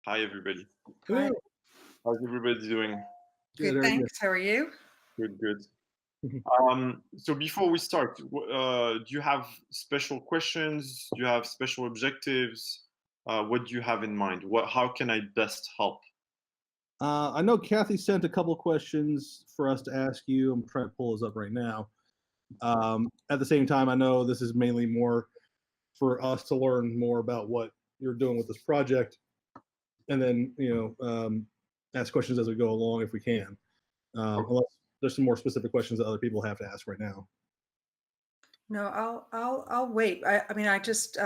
Hi, everybody. Hi. How's everybody doing? Good, thanks. How are you? Good, good. So before we start, do you have special questions? Do you have special objectives? What do you have in mind? How can I best help? I know Kathy sent a couple questions for us to ask you. I'm trying to pull those up right now. At the same time, I know this is mainly more for us to learn more about what you're doing with this project, and then ask questions as we go along if we can. Unless there's some more specific questions that other people have to ask right now. No, I'll wait. I mean, I just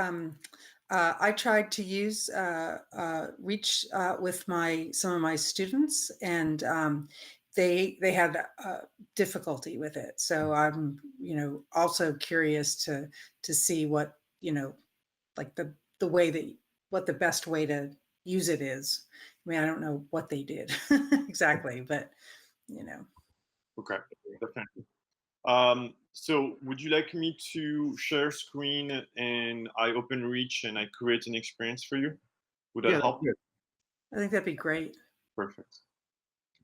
I tried to use Reach with some of my students, and they had difficulty with it. So I'm also curious to see what like the way that what the best way to use it is. I mean, I don't know what they did exactly, but Okay, definitely. So would you like me to share screen and I open Reach and I create an experience for you? Would that help? I think that'd be great. Perfect.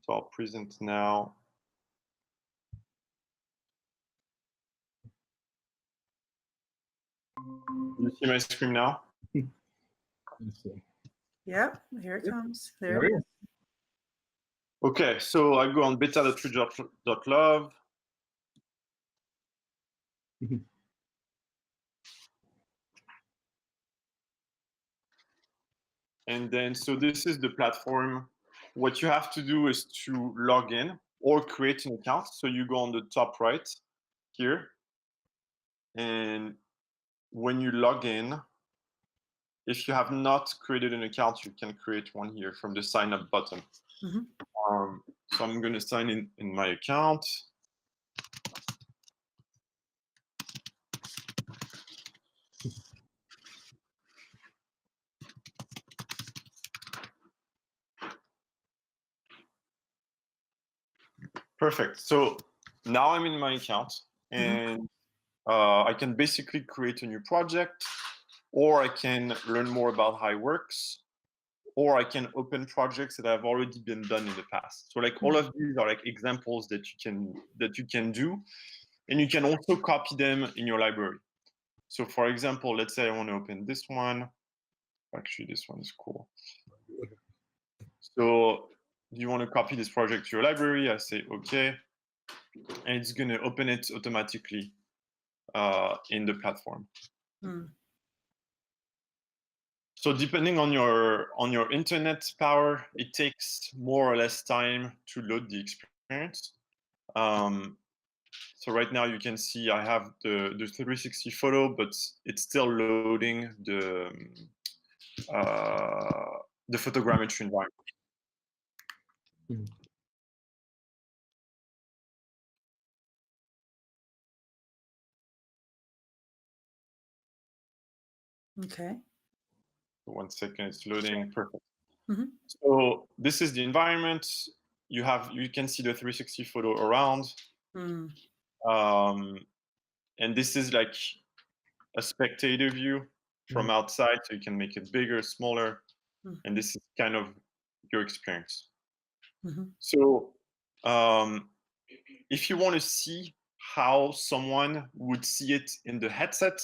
So I'll present now. You see my screen now? Let's see. Yep, here it comes. There it is. Okay, so I go on beta.tree.love. And then, so this is the platform. What you have to do is to log in or create an account. So you go on the top right here. And when you log in, if you have not created an account, you can create one here from the sign up button. So I'm going to sign in my account. Perfect. So now I'm in my account, and I can basically create a new project, or I can learn more about how it works, or I can open projects that have already been done in the past. So like all of these are like examples that you can do, and you can also copy them in your library. So for example, let's say I want to open this one. Actually, this one is cool. So you want to copy this project to your library? I say okay, and it's going to open it automatically in the platform. So depending on your internet power, it takes more or less time to load the experience. So right now you can see I have the 360 photo, but it's still loading the photogrammetry environment. Okay. 1 second, it's loading. Perfect. So this is the environment. You can see the 360 photo around. And this is like a spectator view from outside, so you can make it bigger, smaller, and this is kind of your experience. So if you want to see how someone would see it in the headset,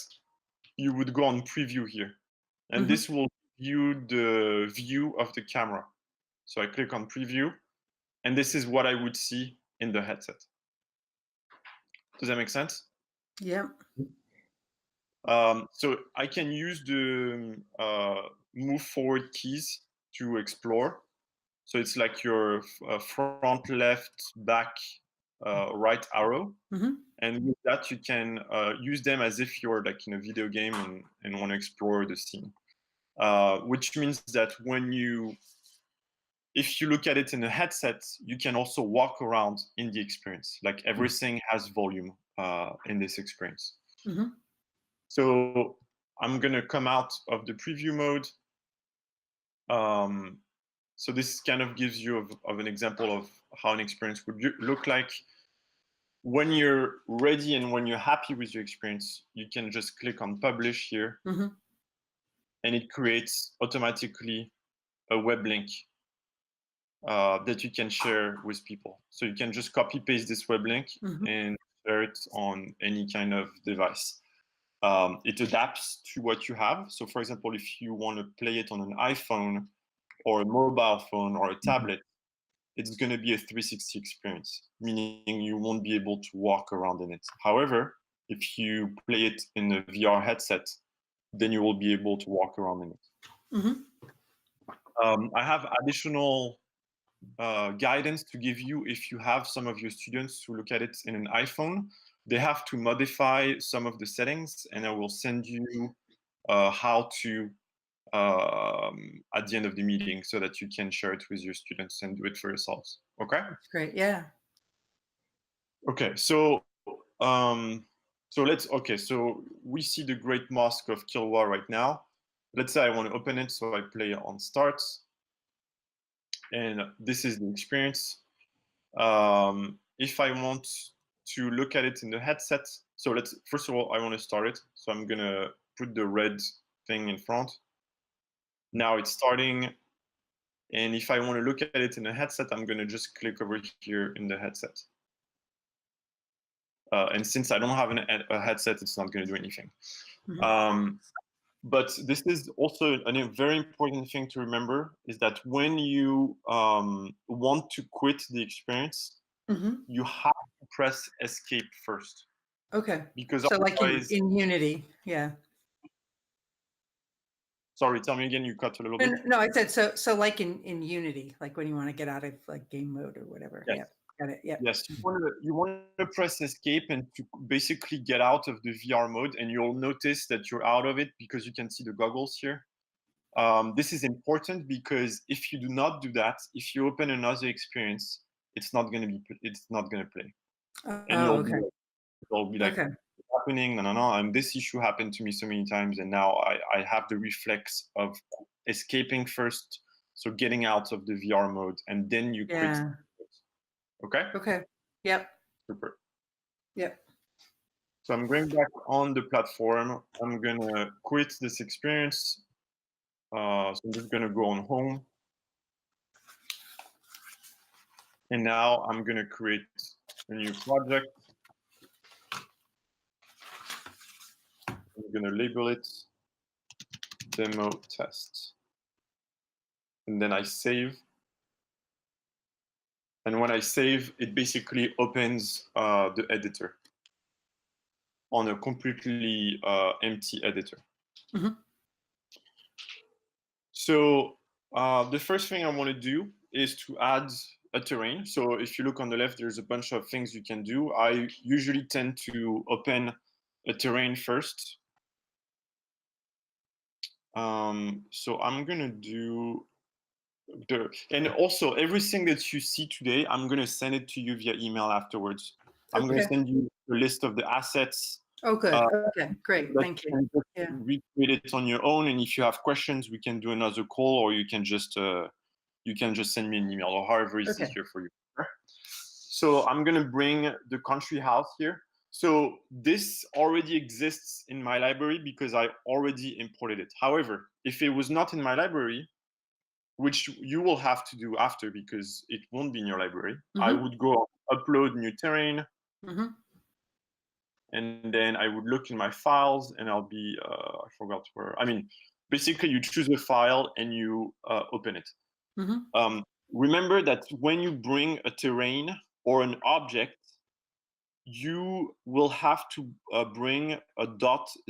you would go on preview here, and this will give you the view of the camera. So I click on preview, and this is what I would see in the headset. Does that make sense? Yeah. So I can use the move forward keys to explore. So it's like your front, left, back, right arrow. And with that, you can use them as if you're like in a video game and want to explore the scene. Which means that if you look at it in a headset, you can also walk around in the experience. Like everything has volume in this experience. So I'm going to come out of the preview mode. So this kind of gives you of an example of how an experience would look like. When you're ready and when you're happy with your experience, you can just click on publish here. And it creates automatically a web link that you can share with people. So you can just copy paste this web link and share it on any kind of device. It adapts to what you have. So for example, if you want to play it on an iPhone or a mobile phone or a tablet, it's going to be a 360 experience, meaning you won't be able to walk around in it. However, if you play it in a VR headset, then you will be able to walk around in it. I have additional guidance to give you if you have some of your students who look at it in an iPhone. They have to modify some of the settings, and I will send you how to at the end of the meeting so that you can share it with your students and do it for yourselves. Okay? Great. Yeah. Okay, so so we see the Great Mosque of Kilwa right now. Let's say I want to open it, so I play on start. And this is the experience. If I want to look at it in the headset, so first of all, I want to start it. So I'm gonna put the red thing in front. Now it's starting. And if I want to look at it in a headset, I'm gonna just click over here in the headset. And since I don't have a headset, it's not gonna do anything. But this is also a very important thing to remember, is that when you want to quit the experience, you have to press escape first. Okay. Because so like in Unity, yeah. Sorry, tell me again, you cut a little bit. No, I said, so like in Unity, like when you want to get out of like game mode or whatever. Yes. Yeah. Got it. Yeah. Yes, you want to press escape and to basically get out of the VR mode, and you'll notice that you're out of it because you can see the goggles here. This is important because if you do not do that, if you open another experience, it's not going to play. And you'll be like, what's happening? No. And this issue happened to me so many times, and now I have the reflex of escaping first, so getting out of the VR mode, and then you quit. Okay? Okay. Yep. Super. Yep. So I'm going back on the platform. I'm going to quit this experience. So I'm just going to go on home. And now I'm going to create a new project. I'm going to label it demo test. And then I save. And when I save, it basically opens the editor on a completely empty editor. So the first thing I want to do is to add a terrain. So if you look on the left, there's a bunch of things you can do. I usually tend to open a terrain first. So I'm going to do and also everything that you see today, I'm going to send it to you via email afterwards. I'm going to send you a list of the assets. Oh, good. Okay, great. Thank you. Yeah. Recreate it on your own, and if you have questions, we can do another call, or you can just send me an email, or however is easier for you. So I'm going to bring the country house here. So this already exists in my library because I already imported it. However, if it was not in my library, which you will have to do after because it won't be in your library, I would go upload new terrain, and then I would look in my files, and I'll be, I forgot where, basically you choose a file and you open it. Remember that when you bring a terrain or an object, you will have to bring a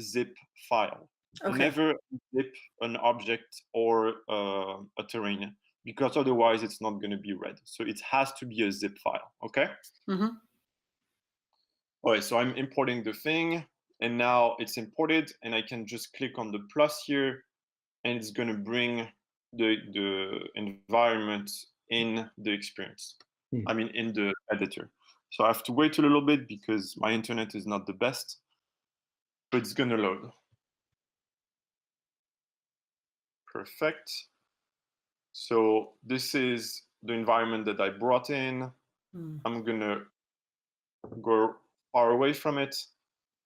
.zip file. Never zip an object or a terrain, because otherwise it's not going to be read. So it has to be a zip file, okay? All right, so I'm importing the thing, and now it's imported, and I can just click on the plus here, and it's going to bring the environment in the experience. In the editor. So I have to wait a little bit because my internet is not the best, but it's going to load. Perfect. So this is the environment that I brought in. I'm going to go far away from it.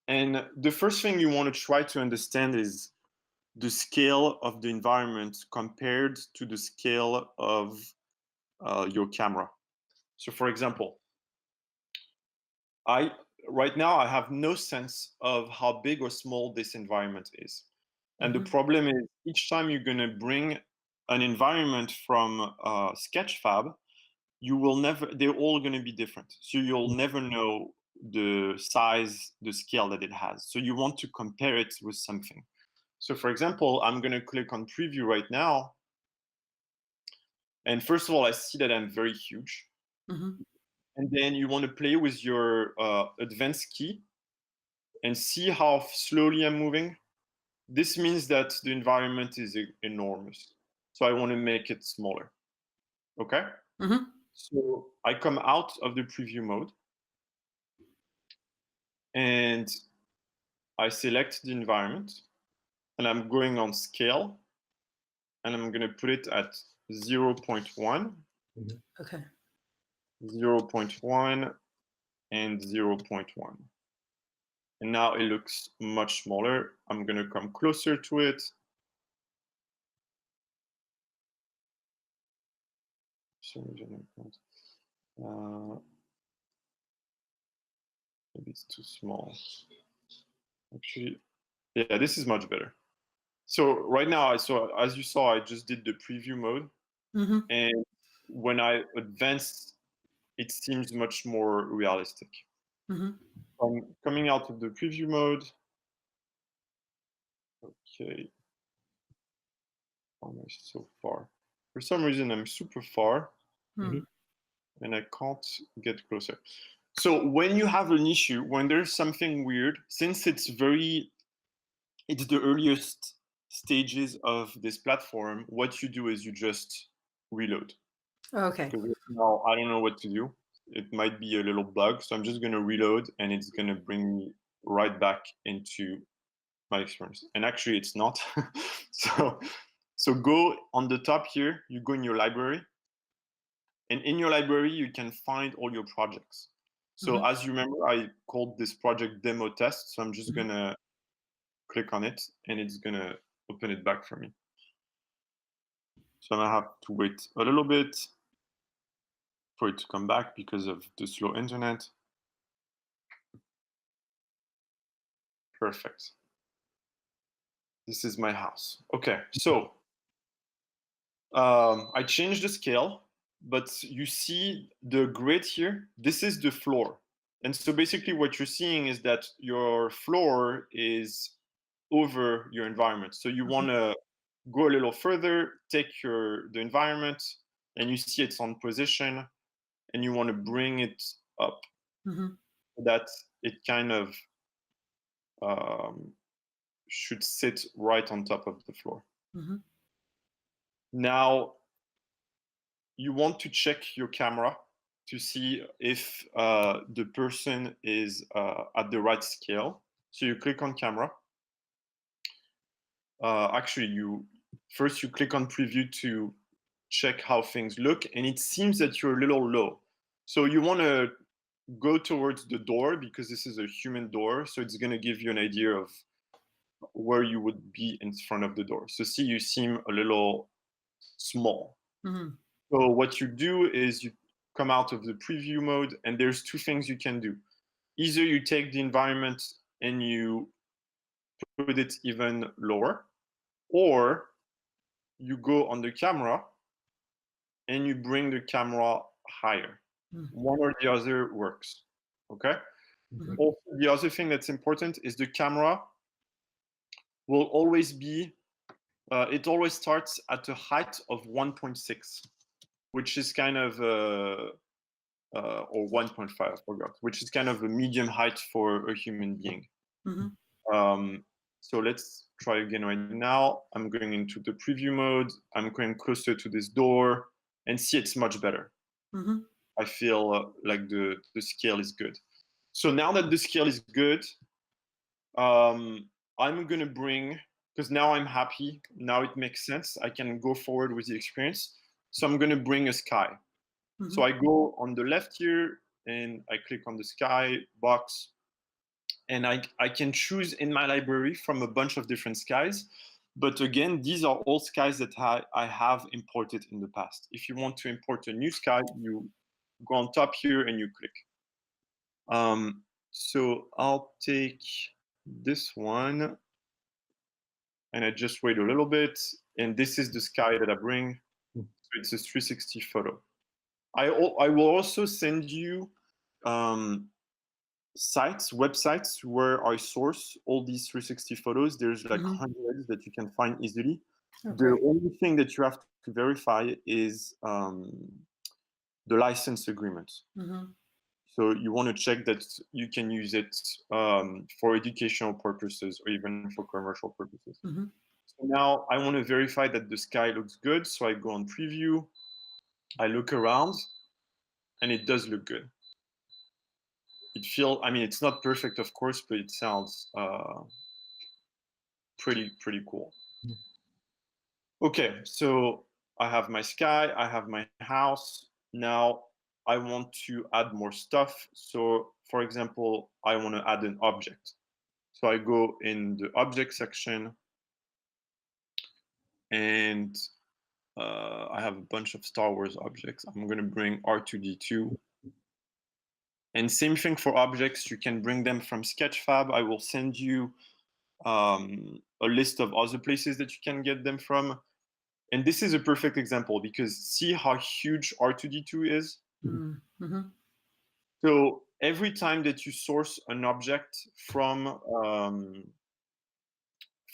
And the first thing you want to try to understand is the scale of the environment compared to the scale of your camera. So for example, right now I have no sense of how big or small this environment is. And the problem is each time you're going to bring an environment from Sketchfab, they're all going to be different. So you'll never know the size, the scale that it has. So you want to compare it with something. So for example, I'm going to click on preview right now. And first of all, I see that I'm very huge. And then you want to play with your advanced key and see how slowly I'm moving. This means that the environment is enormous. So I want to make it smaller. Okay? So I come out of the preview mode and I select the environment and I'm going on scale and I'm going to put it at 0.1. Okay. 0.1 and 0.1. And now it looks much smaller. I'm going to come closer to it. Maybe it's too small. Actually, yeah, this is much better. So right now, as you saw, I just did the preview mode. And when I advance, it seems much more realistic. I'm coming out of the preview mode. Okay. How am I so far? For some reason, I'm super far and I can't get closer. So when you have an issue, when there's something weird, since it's the earliest stages of this platform, what you do is you just reload. Okay. Because now I don't know what to do. It might be a little bug, so I'm just going to reload and it's going to bring me right back into my experience. And actually it's not. So go on the top here, you go in your library, and in your library you can find all your projects. So as you remember, I called this project demo test, so I'm just going to click on it and it's going to open it back for me. So I'm going to have to wait a little bit for it to come back because of the slow internet. Perfect. This is my house. Okay, so I changed the scale, but you see the grid here, this is the floor. And so basically what you're seeing is that your floor is over your environment. So you want to go a little further, take the environment, and you see it's on position, and you want to bring it up so that it kind of should sit right on top of the floor. Now, you want to check your camera to see if the person is at the right scale. So you click on camera. Actually, first you click on preview to check how things look, and it seems that you're a little low. So you want to go towards the door because this is a human door, so it's going to give you an idea of where you would be in front of the door. So see, you seem a little small. So what you do is you come out of the preview mode, and there's two things you can do. Either you take the environment and you put it even lower, or you go on the camera and you bring the camera higher. One or the other works, okay? Also, the other thing that's important is the camera will always be, it always starts at a height of 1.6, which is kind of, or 1.5, I forgot, which is kind of a medium height for a human being. So let's try again right now. I'm going into the preview mode. I'm going closer to this door and see it's much better. I feel like the scale is good. So now that the scale is good, I'm going to bring, because now I'm happy, now it makes sense, I can go forward with the experience. So I'm going to bring a sky. So I go on the left here and I click on the sky box, and I can choose in my library from a bunch of different skies. But again, these are all skies that I have imported in the past. If you want to import a new sky, you go on top here and you click. So I'll take this one and I just wait a little bit. And this is the sky that I bring. So it's a 360 photo. I will also send you websites where I source all these 360 photos. There's like hundreds that you can find easily. Okay. The only thing that you have to verify is the license agreement. So you want to check that you can use it for educational purposes or even for commercial purposes. So now I want to verify that the sky looks good. So I go on preview, I look around, and it does look good. I mean, it's not perfect, of course, but it sounds pretty cool. Okay, so I have my sky, I have my house. Now I want to add more stuff. So for example, I want to add an object. So I go in the object section and I have a bunch of Star Wars objects. I'm going to bring R2-D2. And same thing for objects, you can bring them from Sketchfab. I will send you a list of other places that you can get them from. And this is a perfect example because see how huge R2-D2 is? So every time that you source an object from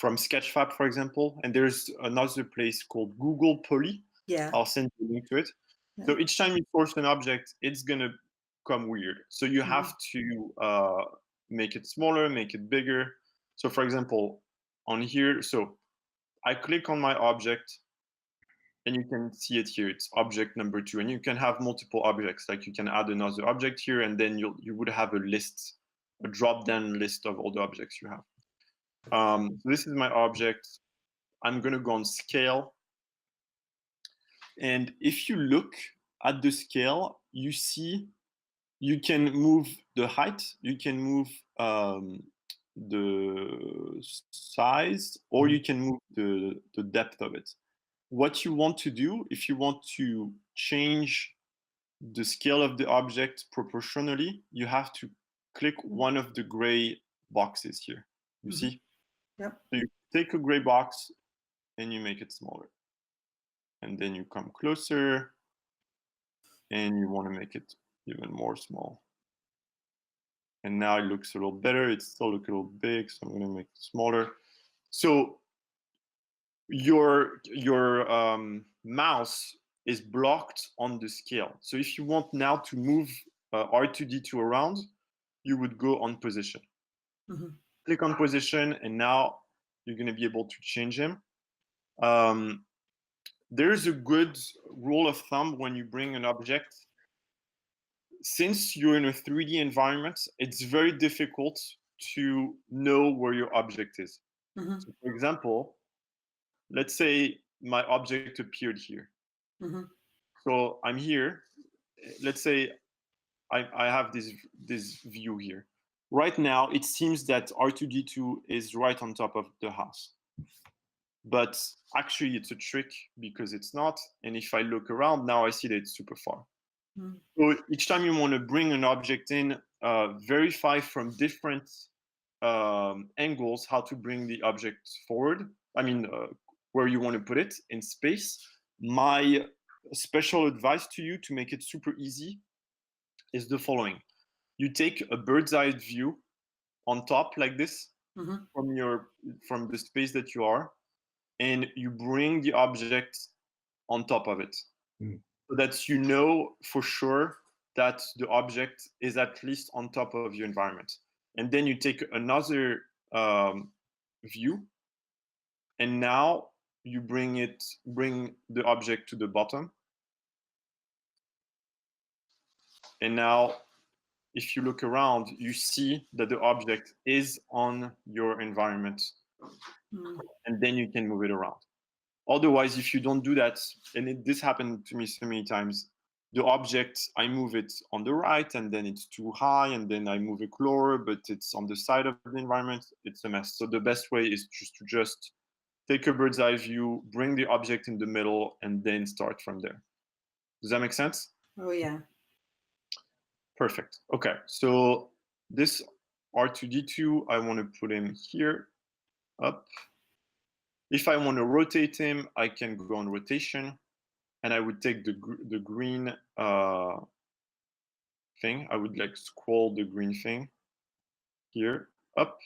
Sketchfab, for example, and there's another place called Google Poly. Yeah. I'll send you a link to it. Yeah. So each time you source an object, it's gonna come weird. So you have to make it smaller, make it bigger. So for example, on here, so I click on my object and you can see it here. It's object number 2, and you can have multiple objects. Like you can add another object here, and then you would have a list, a drop-down list of all the objects you have. So this is my object. I'm gonna go on scale. And if you look at the scale, you see you can move the height, you can move the size, or you can move the depth of it. What you want to do, if you want to change the scale of the object proportionally, you have to click one of the gray boxes here. You see? Yep. So you take a gray box and you make it smaller. And then you come closer and you want to make it even more small. And now it looks a little better. It still looks a little big, so I'm going to make it smaller. So your mouse is blocked on the scale. So if you want now to move R2-D2 around, you would go on position. Click on position, and now you're going to be able to change him. There's a good rule of thumb when you bring an object. Since you're in a 3D environment, it's very difficult to know where your object is. So for example, let's say my object appeared here. So I'm here. Let's say I have this view here. Right now, it seems that R2-D2 is right on top of the house. But actually, it's a trick because it's not. And if I look around, now I see that it's super far. So each time you want to bring an object in, verify from different angles how to bring the object forward. I mean, where you want to put it in space. My special advice to you to make it super easy is the following. You take a bird's eye view on top like this from the space that you are, and you bring the object on top of it. So that you know for sure that the object is at least on top of your environment. And then you take another view, and now you bring the object to the bottom. And now, if you look around, you see that the object is on your environment, and then you can move it around. Otherwise, if you don't do that, and this happened to me so many times, the object, I move it on the right, and then it's too high, and then I move it lower, but it's on the side of the environment. It's a mess. So the best way is just to take a bird's eye view, bring the object in the middle, and then start from there. Does that make sense? Oh, yeah. Perfect. Okay, so this R2D2, I want to put him here, up. If I want to rotate him, I can go on rotation, and I would take the green thing. I would like scroll the green thing here, up.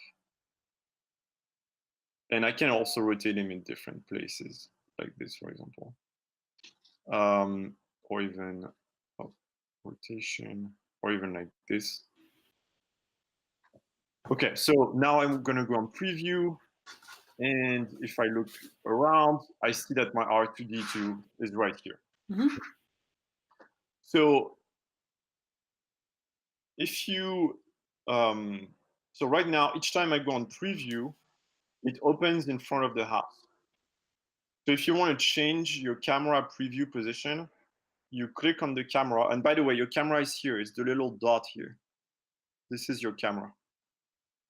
And I can also rotate him in different places, like this, for example. Or even rotation, or even like this. Okay, so now I'm gonna go on preview. And if I look around, I see that my R2D2 is right here. Mhm. So if you, so right now, each time I go on preview, it opens in front of the house. So if you want to change your camera preview position, you click on the camera. And by the way, your camera is here. It's the little dot here. This is your camera.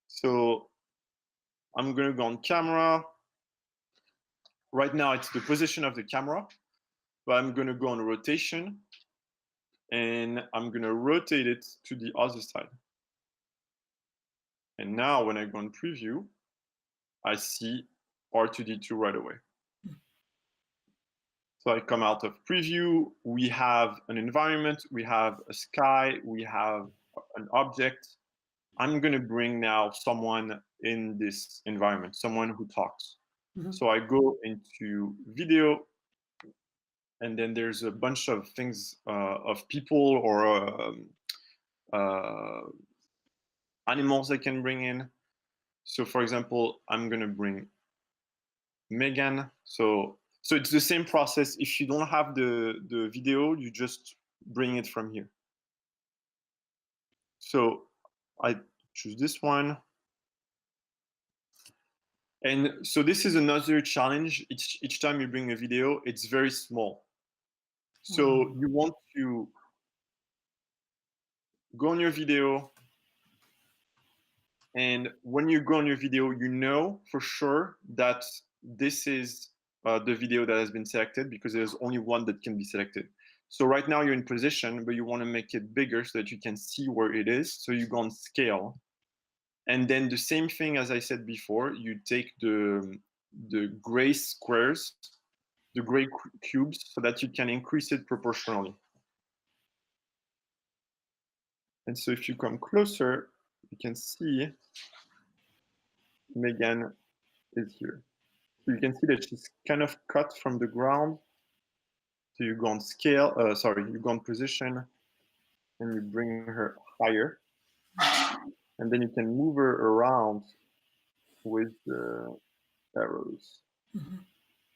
So I'm going to go on camera. Right now, it's the position of the camera. But I'm going to go on rotation. And I'm going to rotate it to the other side. And now when I go on preview, I see R2D2 right away. So I come out of preview, we have an environment, we have a sky, we have an object. I'm gonna bring now someone in this environment, someone who talks. Mhm. So I go into video, and then there's a bunch of things of people or animals I can bring in. So for example, I'm gonna bring Megan. So it's the same process. If you don't have the video, you just bring it from here. So I choose this one. And so this is another challenge. Each time you bring a video, it's very small. So you want to go on your video. And when you go on your video, you know for sure that this is the video that has been selected, because there's only one that can be selected. So right now you're in position, but you want to make it bigger so that you can see where it is. So you go on scale. And then the same thing as I said before, you take the gray squares, the gray cubes, so that you can increase it proportionally. And so if you come closer, you can see Megan is here. So you can see that she's kind of cut from the ground. So you go on scale, you go on position, and you bring her higher. And then you can move her around with the arrows. Mhm.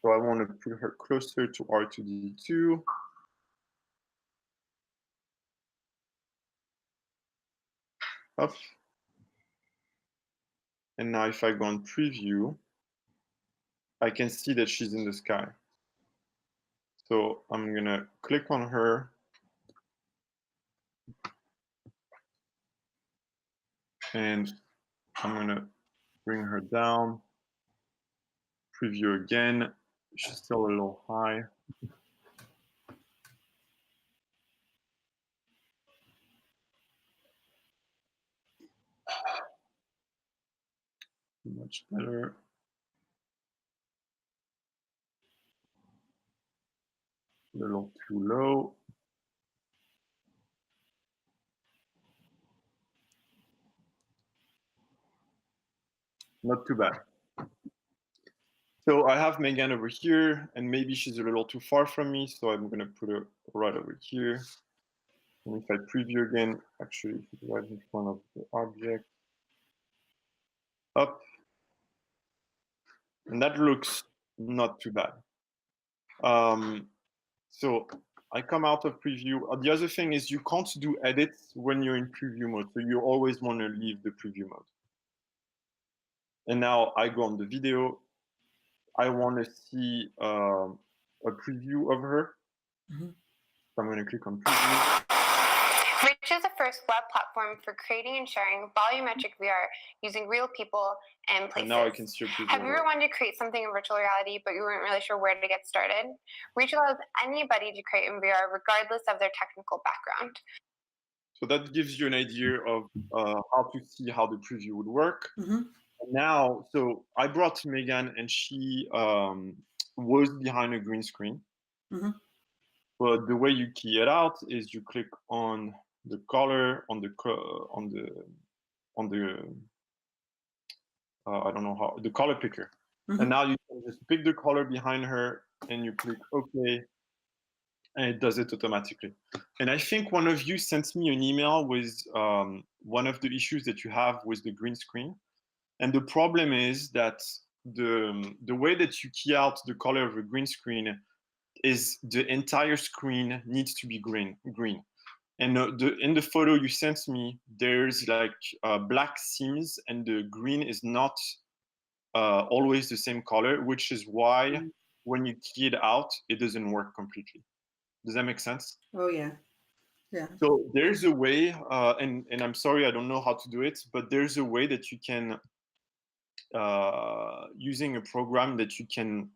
So I want to put her closer to R2D2. Up. And now if I go on preview, I can see that she's in the sky. So I'm gonna click on her. And I'm gonna bring her down. Preview again. She's still a little high. Much better. A little too low. Not too bad. So I have Megan over here, and maybe she's a little too far from me, so I'm gonna put her right over here. And if I preview again, actually she's right in front of the object. Up. And that looks not too bad. So I come out of preview. The other thing is you can't do edits when you're in preview mode, so you always want to leave the preview mode. And now I go on the video. I want to see a preview of her. Mhm. So I'm going to click on preview. Rich is the first web platform for creating and sharing volumetric VR using real people and places. And now I can see your preview. Have you ever wanted to create something in virtual reality, but you weren't really sure where to get started? Reach allows anybody to create in VR regardless of their technical background. So that gives you an idea of how to see how the preview would work. Mhm. Now, so I brought Megan, and she was behind a green screen. Mhm. But the way you key it out is you click on the color on the I don't know how, the color picker. Mhm. And now you can just pick the color behind her and you click OK, and it does it automatically. And I think one of you sent me an email with one of the issues that you have with the green screen. And the problem is that the way that you key out the color of a green screen is the entire screen needs to be green. And in the photo you sent me, there's like black seams, and the green is not always the same color, which is why when you key it out, it doesn't work completely. Does that make sense? Oh yeah, yeah. So there's a way, and I'm sorry, I don't know how to do it, but there's a way that you can, using a program, that you can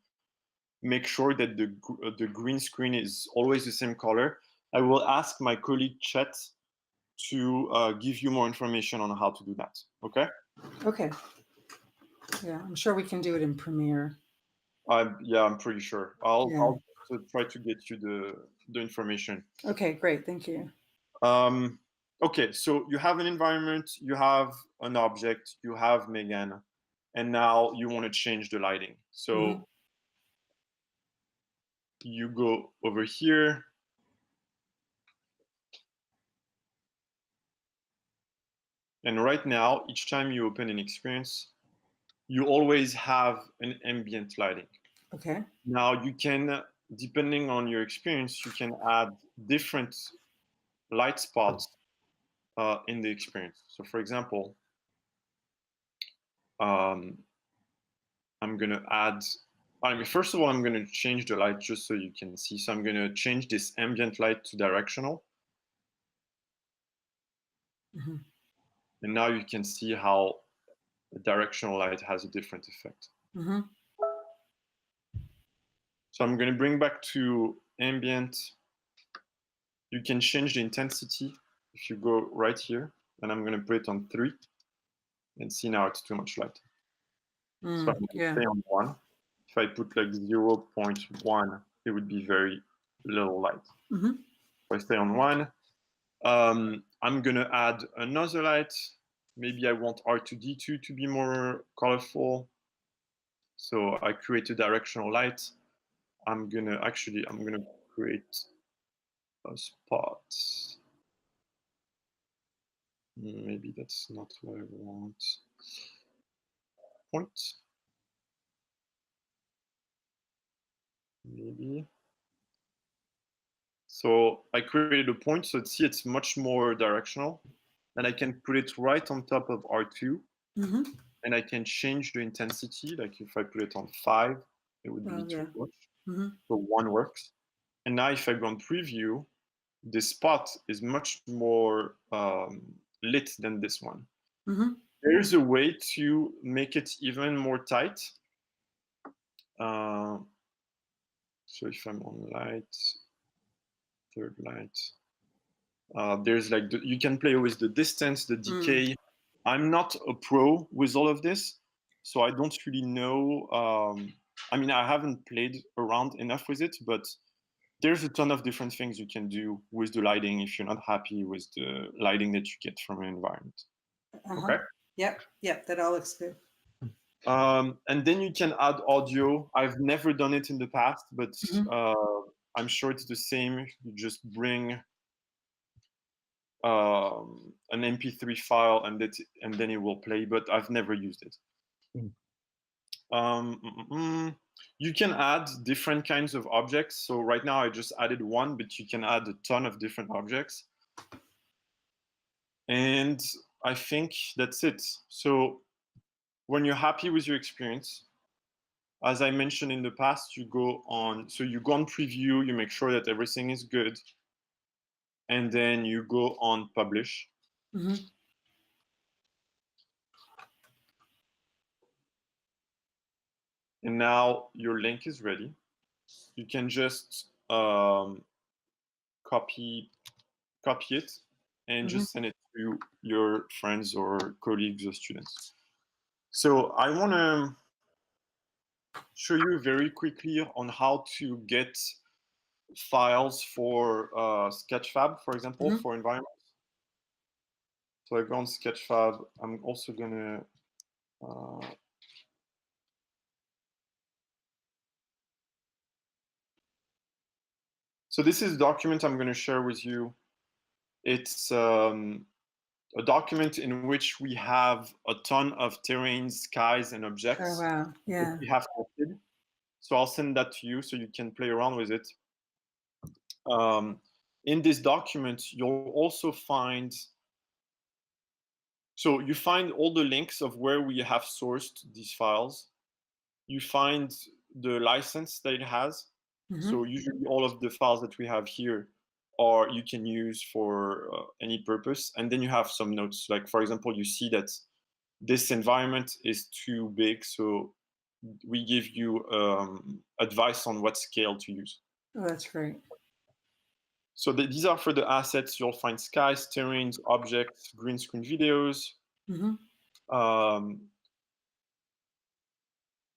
make sure that the green screen is always the same color. I will ask my colleague Chet to give you more information on how to do that. Okay? Okay. Yeah, I'm sure we can do it in Premiere. Yeah, I'm pretty sure. I'll Yeah. try to get you the information. Okay, great. Thank you. Okay, so you have an environment, you have an object, you have Megan, and now you want to change the lighting. So Mhm. you go over here. And right now, each time you open an experience, you always have an ambient lighting. Okay. Now you can, depending on your experience, you can add different light spots in the experience. So for example, I'm gonna add, first of all, I'm gonna change the light just so you can see. So I'm gonna change this ambient light to directional. Mhm. And now you can see how the directional light has a different effect. Mhm. So I'm gonna bring back to ambient. You can change the intensity if you go right here, and I'm gonna put it on 3, and see now it's too much light. So I'm gonna Yeah. stay on 1. If I put like 0.1, it would be very little light. Mhm. If I stay on 1, I'm gonna add another light. Maybe I want R2D2 to be more colorful. So I create a directional light. I'm gonna create a spot. Maybe that's not what I want. Point. Maybe. So I created a point, so see it's much more directional. And I can put it right on top of R2. Mhm. And I can change the intensity. Like if I put it on 5, it would be Oh, too yeah. much. Mhm. So 1 works. And now if I go on preview, the spot is much more lit than this one. Mhm. There's a way to make it even more tight. So if I'm on light, third light, there's like, you can play with the distance, the decay. I'm not a pro with all of this, so I don't really know. I haven't played around enough with it, but there's a ton of different things you can do with the lighting if you're not happy with the lighting that you get from an environment. Uh-huh. Okay. Yep. That all looks good. And then you can add audio. I've never done it in the past, but I'm sure it's the same. You just bring an MP3 file and then it will play, but I've never used it. You can add different kinds of objects. So right now I just added one, but you can add a ton of different objects. And I think that's it. So when you're happy with your experience, as I mentioned in the past, you go on preview, you make sure that everything is good. and then you go on publish. Mhm. And now your link is ready. You can just copy it and just send it to your friends or colleagues or students. So I want to show you very quickly on how to get files for Sketchfab, for example, for environments. So I go on Sketchfab. I'm also gonna so this is a document I'm going to share with you. It's a document in which we have a ton of terrains, skies, and objects. Oh, wow. Yeah. We have tested. So I'll send that to you so you can play around with it. In this document, you'll also find, so you find all the links of where we have sourced these files. You find the license that it has. So usually all of the files that we have here are you can use for any purpose. And then you have some notes. Like, for example, you see that this environment is too big. So we give you advice on what scale to use. Oh, that's great. So these are for the assets. You'll find skies, terrains, objects, green screen videos.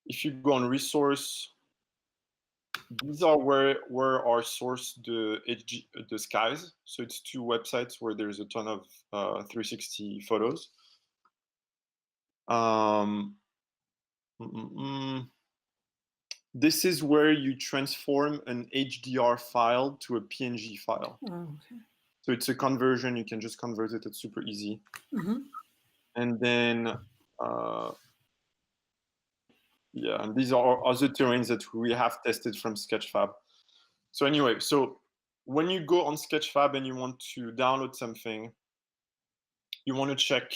If you go on resource, these are where are sourced the skies. So it's two websites where there's a ton of 360 photos. This is where you transform an HDR file to a PNG file. Oh, okay. So it's a conversion. You can just convert it. It's super easy. And then, yeah, and these are other terrains that we have tested from Sketchfab. So anyway, so when you go on Sketchfab and you want to download something, you want to check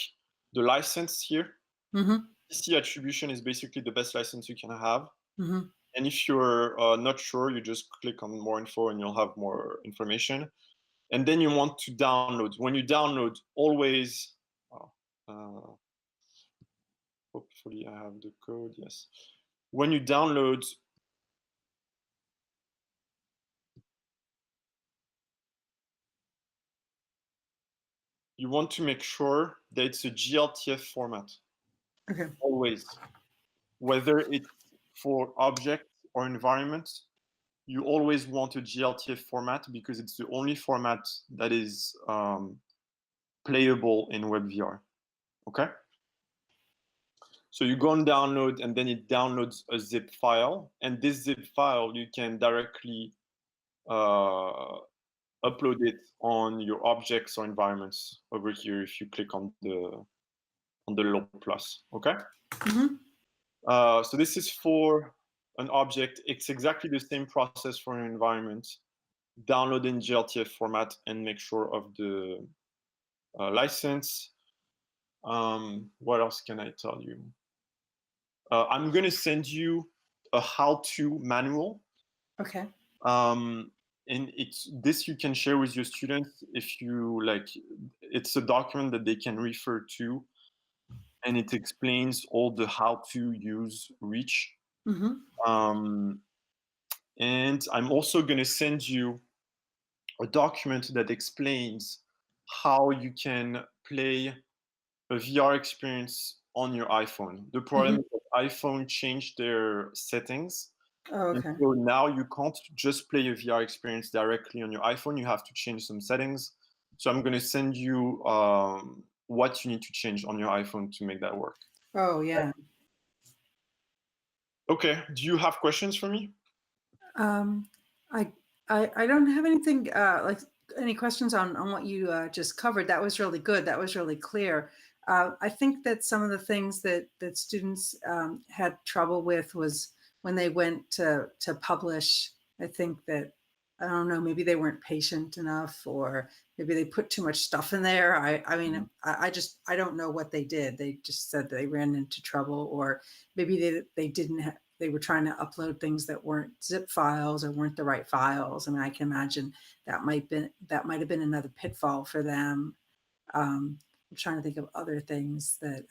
the license here. CC attribution is basically the best license you can have. And if you're not sure, you just click on more info and you'll have more information. And then you want to download. When you download, always, hopefully I have the code, yes. When you download, you want to make sure that it's a GLTF format. Okay. Always. Whether it's for objects or environments, you always want a GLTF format because it's the only format that is playable in WebVR. Okay? So you go and download, and then it downloads a zip file. And this zip file, you can directly upload it on your objects or environments over here if you click on the little plus. Okay? So this is for an object. It's exactly the same process for an environment. Download in GLTF format and make sure of the license. What else can I tell you? I'm going to send you a how-to manual. Okay. And this you can share with your students if you like. It's a document that they can refer to, and it explains all the how to use Reach. And I'm also going to send you a document that explains how you can play a VR experience on your iPhone. The problem is that iPhone changed their settings. Oh, okay. And so now you can't just play a VR experience directly on your iPhone. You have to change some settings. So I'm going to send you what you need to change on your iPhone to make that work. Oh, yeah. Okay. Do you have questions for me? I don't have anything like any questions on what you just covered. That was really good. That was really clear. I think that some of the things that students had trouble with was when they went to publish. I think that, I don't know, maybe they weren't patient enough, or maybe they put too much stuff in there. I mean, I don't know what they did. They just said they ran into trouble, or maybe they they were trying to upload things that weren't zip files or weren't the right files. I mean, I can imagine that might have been another pitfall for them. I'm trying to think of other things that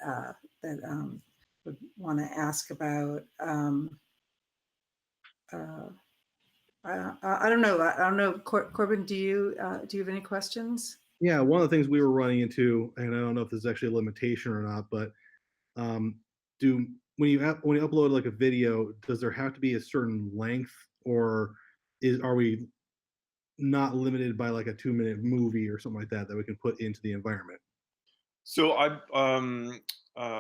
would want to ask about. I don't know. I don't know. Corbin, do you have any questions? Yeah, one of the things we were running into, and I don't know if this is actually a limitation or not, but when you upload like a video, does there have to be a certain length, or are we not limited by like a 2-minute movie or something like that we can put into the environment? So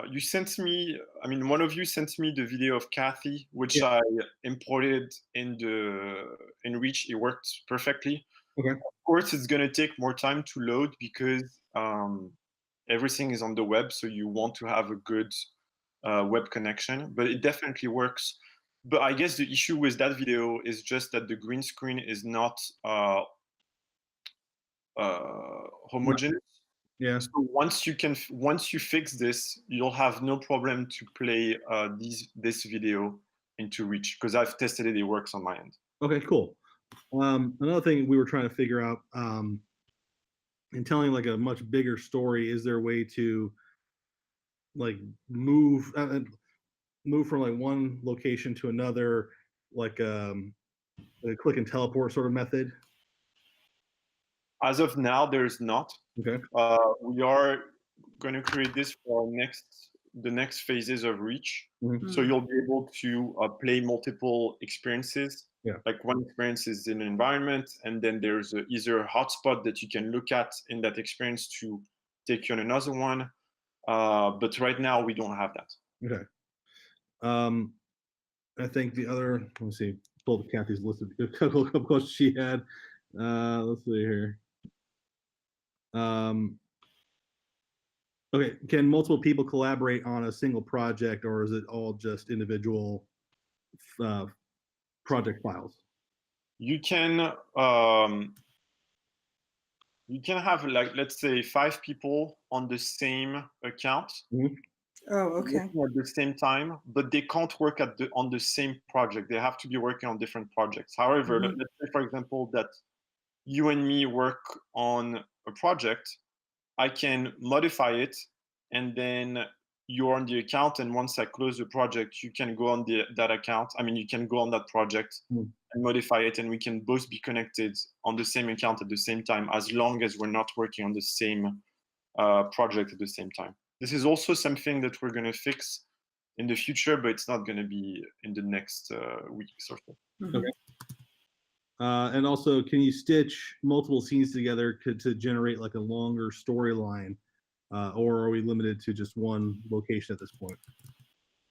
you sent me, I mean, one of you sent me the video of Kathy, which Yeah. I imported in Reach. It worked perfectly. Okay. Of course, it's going to take more time to load because everything is on the web, so you want to have a good web connection, but it definitely works. But I guess the issue with that video is just that the green screen is not homogeneous. Yeah. So once you fix this, you'll have no problem to play this video into Reach, because I've tested it. It works on my end. Okay, cool. Another thing we were trying to figure out, in telling like a much bigger story, is there a way to like move from like one location to another, like a click and teleport sort of method? As of now, there's not. Okay. We are going to create this for the next phases of Reach. Mhm. So you'll be able to play multiple experiences. Yeah. Like one experience is in an environment, and then there's either a hotspot that you can look at in that experience to take you on another one. But right now we don't have that. Okay. I think the other, let me see, pull Kathy's list of a couple of questions she had. Let's see here. Okay, can multiple people collaborate on a single project, or is it all just individual project files? You can have, like, let's say 5 people on the same account. Mhm. Oh, okay. Working at the same time, but they can't work on the same project. They have to be working on different projects. However, Mhm. let's say, for example, that you and me work on a project. I can modify it, and then you're on the account, and once I close the project, you can go on that account. I mean, you can go on that project and modify it, and we can both be connected on the same account at the same time, as long as we're not working on the same project at the same time. This is also something that we're going to fix in the future, but it's not going to be in the next weeks or so. Mhm. Okay. And also, can you stitch multiple scenes together to generate like a longer storyline, or are we limited to just one location at this point?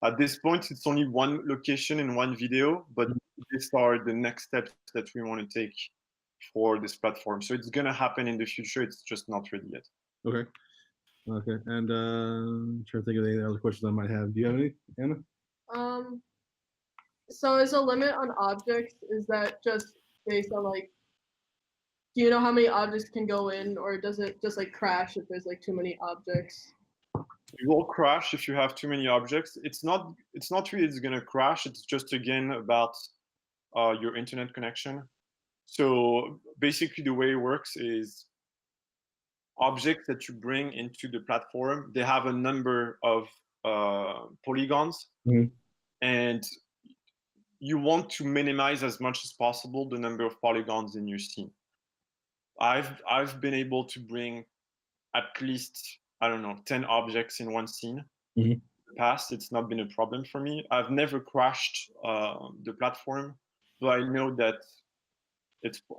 At this point, it's only one location in one video, but these are the next steps that we want to take for this platform. So it's going to happen in the future. It's just not ready yet. Okay. Okay. And I'm trying to think of any other questions I might have. Do you have any, Anna? So is a limit on objects, is that just based on like, do you know how many objects can go in, or does it just like crash if there's like too many objects? It will crash if you have too many objects. It's not really it's going to crash. It's just, again, about your internet connection. So basically the way it works is objects that you bring into the platform, they have a number of polygons. Mhm. And you want to minimize as much as possible the number of polygons in your scene. I've been able to bring at least, I don't know, 10 objects in one scene. Mhm. In the past, it's not been a problem for me. I've never crashed the platform, but I know that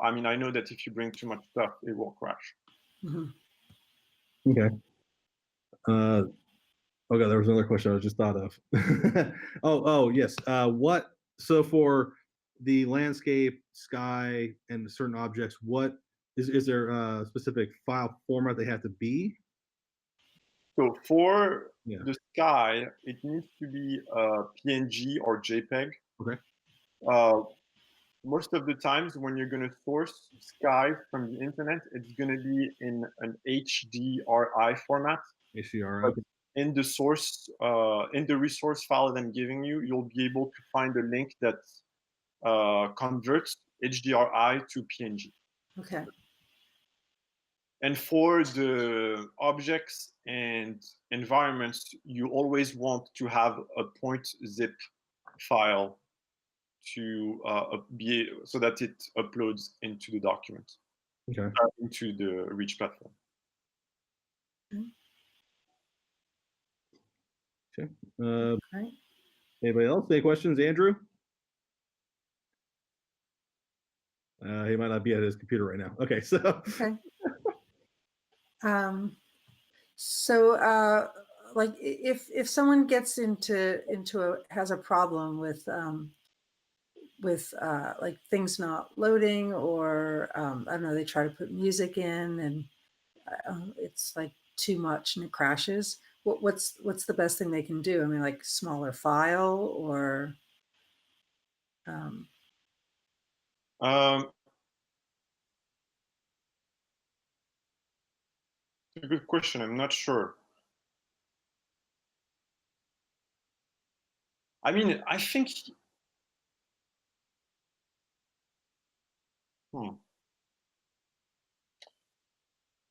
I know that if you bring too much stuff, it will crash. Mhm. Okay. Okay, there was another question I just thought of. oh, yes. So for the landscape, sky, and certain objects, what is there a specific file format they have to be? So for Yeah. the sky, it needs to be PNG or JPEG. Okay. Most of the times when you're going to source sky from the internet, it's going to be in an HDRI format. HDR. But in the source, in the resource file that I'm giving you, you'll be able to find a link that converts HDRI to PNG. Okay. And for the objects and environments, you always want to have a .zip file to be so that it uploads into the document, Okay. into the Reach platform. Okay. Right. Anybody else? Any questions, Andrew? He might not be at his computer right now. Okay, so Okay. So like if someone gets has a problem with like things not loading, or I don't know, they try to put music in and it's like too much and it crashes. What's the best thing they can do? I mean, like smaller file or A good question. I'm not sure. I mean, I think.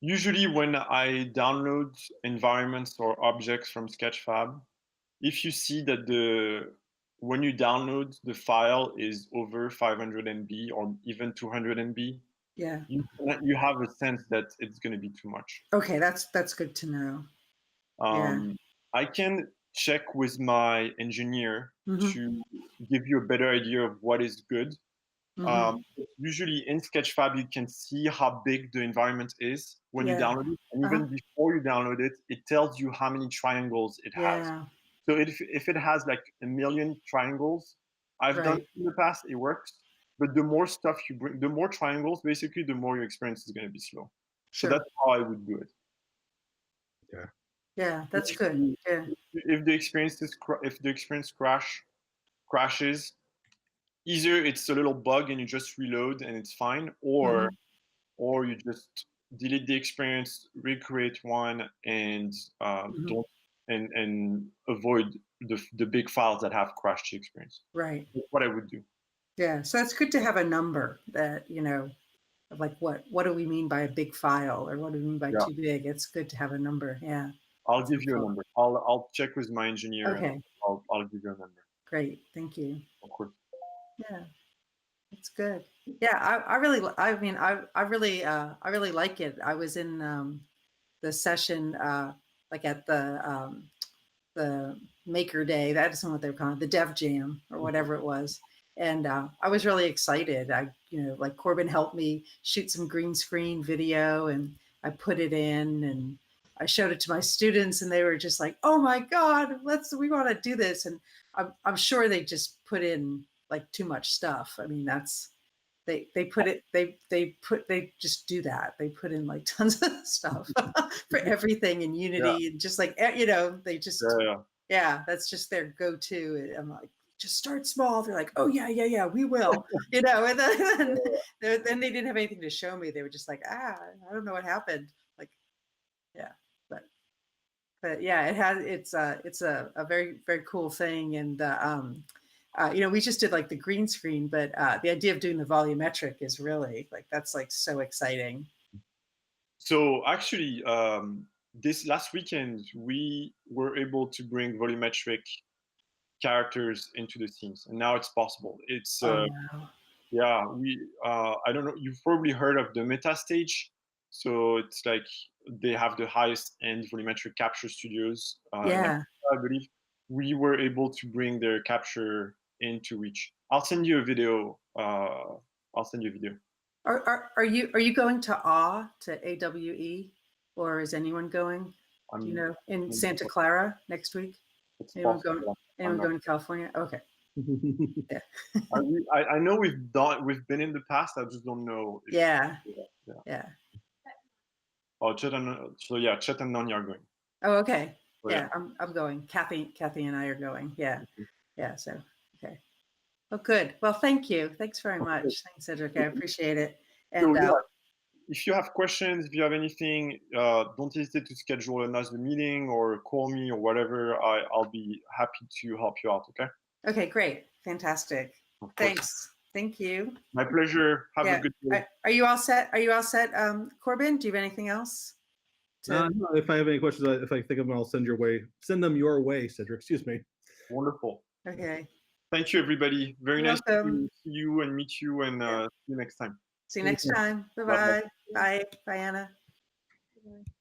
Usually when I download environments or objects from Sketchfab, if you see that when you download the file is over 500 MB or even 200 MB, yeah. you have a sense that it's going to be too much. Okay, that's good to know. I can check with my engineer Mm-hmm. to give you a better idea of what is good. Mm-hmm. Usually in Sketchfab, you can see how big the environment is when you Yeah. download it. And even before you download it, it tells you how many triangles it has. Yeah. So if it has like 1 million triangles, I've done it in the past, it works. But the more stuff you bring, the more triangles, basically, the more your experience is going to be slow. Sure. So that's how I would do it. yeah. Yeah, that's good. Yeah. If the experience crashes, either it's a little bug and you just reload and it's fine, or you just delete the experience, recreate one, and don't and avoid the big files that have crashed the experience. Right. That's what I would do. Yeah. So it's good to have a number that, of like what do we mean by a big file, or what do we mean by too big? It's good to have a number. Yeah. I'll give you a number. I'll check with my engineer. Okay. And I'll give you a number. Great. Thank you. Of course. Yeah. That's good. Yeah, I really like it. I was in the session like at the Maker Day. That isn't what they're calling it, the Dev Jam or whatever it was. And I was really excited. Like Corbin helped me shoot some green screen video, and I put it in and I showed it to my students, and they were just like, "Oh my God, we want to do this." And I'm sure they just put in like too much stuff. I mean, they just do that. They put in like tons of stuff for everything in Unity, and just like, they just, that's just their go-to. I'm like, just start small. They're like, oh yeah, we will, and then they didn't have anything to show me. They were just like, I don't know what happened. Like, yeah, but yeah, it's a very, very cool thing. And we just did like the green screen, but the idea of doing the volumetric is really like, that's like so exciting. So actually, this last weekend, we were able to bring volumetric characters into the scenes, and now it's possible. It's wow. yeah, I don't know, you've probably heard of the Meta stage. So it's like they have the highest end volumetric capture studios. Yeah. I believe we were able to bring their capture into Reach. I'll send you a video. Are you going to AWE, or is anyone going? In Santa Clara next week? Anyone going to California? Okay. Yeah. I know we've been in the past. I just don't know. Yeah. Oh, Chet and Nanya are going. Oh, okay. So, yeah, I'm going. Kathy and I are going. Yeah. Yeah. So, okay. Oh, good. Well, thank you. Thanks very much. Thanks, Cedric. I appreciate it. And if you have questions, if you have anything, don't hesitate to schedule another meeting or call me or whatever. I'll be happy to help you out. Okay. Okay, great. Fantastic. Of course. Thanks. Thank you. My pleasure. Have Yeah. a good day. Are you all set? Are you all set, Corbin? Do you have anything else? No, if I have any questions, if I think of them, I'll send them your way, Cedric. Excuse me. Wonderful. Okay. Thank you, everybody. Very You're nice welcome. to see you and meet you, and Yeah. see you next time. See you next time. Bye-bye. Bye-bye. Bye. Bye, Anna. Bye.